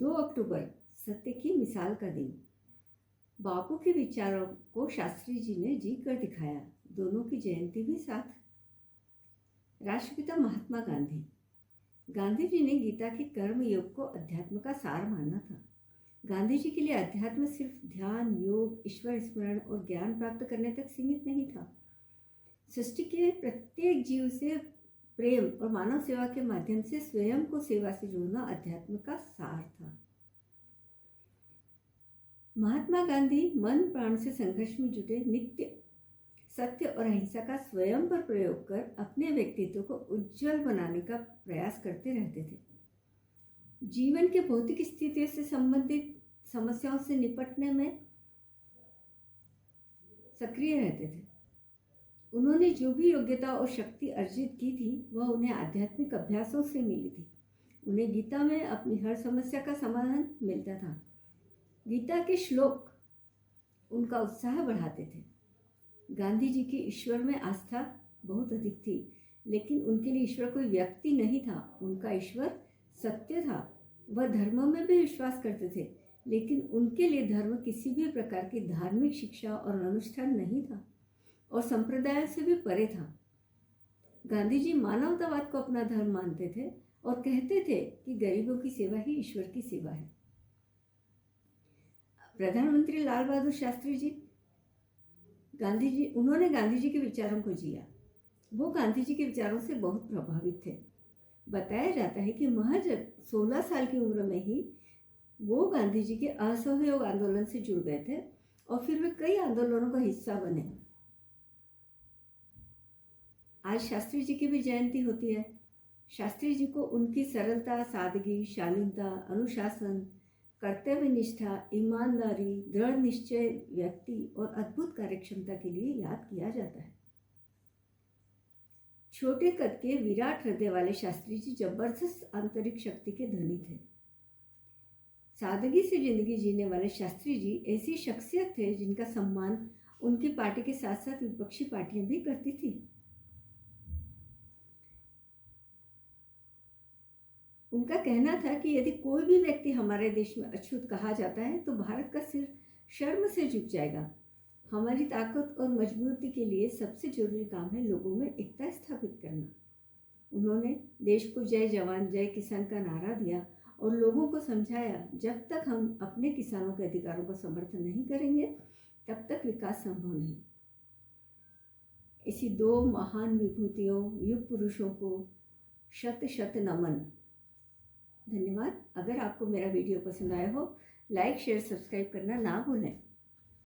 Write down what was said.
2 अक्टूबर सत्य की मिसाल का दिन। बापू के विचारों को शास्त्री जी ने जी कर दिखाया। दोनों की जयंती भी साथ। राष्ट्रपिता महात्मा गांधी। गांधी जी ने गीता के कर्म योग को अध्यात्म का सार माना था। गांधी जी के लिए अध्यात्म सिर्फ ध्यान, योग, ईश्वर स्मरण और ज्ञान प्राप्त करने तक सीमित नहीं था। सृष्टि के प्रत्येक जीव से प्रेम और मानव सेवा के माध्यम से स्वयं को सेवा से जोड़ना अध्यात्म का सार था। महात्मा गांधी मन प्राण से संघर्ष में जुटे, नित्य सत्य और अहिंसा का स्वयं पर प्रयोग कर अपने व्यक्तित्व को उज्जवल बनाने का प्रयास करते रहते थे। जीवन के भौतिक स्थितियों से संबंधित समस्याओं से निपटने में सक्रिय रहते थे। उन्होंने जो भी योग्यता और शक्ति अर्जित की थी वह उन्हें आध्यात्मिक अभ्यासों से मिली थी। उन्हें गीता में अपनी हर समस्या का समाधान मिलता था। गीता के श्लोक उनका उत्साह बढ़ाते थे। गांधी जी की ईश्वर में आस्था बहुत अधिक थी, लेकिन उनके लिए ईश्वर कोई व्यक्ति नहीं था। उनका ईश्वर सत्य था। वह धर्मों में भी विश्वास करते थे, लेकिन उनके लिए धर्म किसी भी प्रकार की धार्मिक शिक्षा और अनुष्ठान नहीं था और संप्रदाय से भी परे था। गांधी जी मानवतावाद को अपना धर्म मानते थे और कहते थे कि गरीबों की सेवा ही ईश्वर की सेवा है। प्रधानमंत्री लाल बहादुर शास्त्री जी, उन्होंने गांधी जी के विचारों को जिया। वो गांधी जी के विचारों से बहुत प्रभावित थे। बताया जाता है कि महज 16 साल की उम्र में ही वो गांधी जी के असहयोग आंदोलन से जुड़ गए थे और फिर वे कई आंदोलनों का हिस्सा बने। आज शास्त्री जी की भी जयंती होती है। शास्त्री जी को उनकी सरलता, सादगी, शालीनता, अनुशासन, कर्तव्य निष्ठा, ईमानदारी, दृढ़ निश्चय व्यक्ति और अद्भुत कार्यक्षमता के लिए याद किया जाता है। छोटे कद के विराट हृदय वाले शास्त्री जी जबरदस्त आंतरिक शक्ति के धनी थे। सादगी से जिंदगी जीने वाले शास्त्री जी ऐसी शख्सियत थे जिनका सम्मान उनकी पार्टी के साथ साथ विपक्षी पार्टियां भी करती थी। उनका कहना था कि यदि कोई भी व्यक्ति हमारे देश में अछूत कहा जाता है तो भारत का सिर शर्म से झुक जाएगा। हमारी ताकत और मजबूती के लिए सबसे जरूरी काम है लोगों में एकता स्थापित करना। उन्होंने देश को जय जवान जय किसान का नारा दिया और लोगों को समझाया, जब तक हम अपने किसानों के अधिकारों का समर्थन नहीं करेंगे तब तक विकास संभव नहीं। इसी 2 महान विभूतियों, युग पुरुषों को शत शत नमन। धन्यवाद। अगर आपको मेरा वीडियो पसंद आया हो, लाइक, शेयर, सब्सक्राइब करना ना भूलें।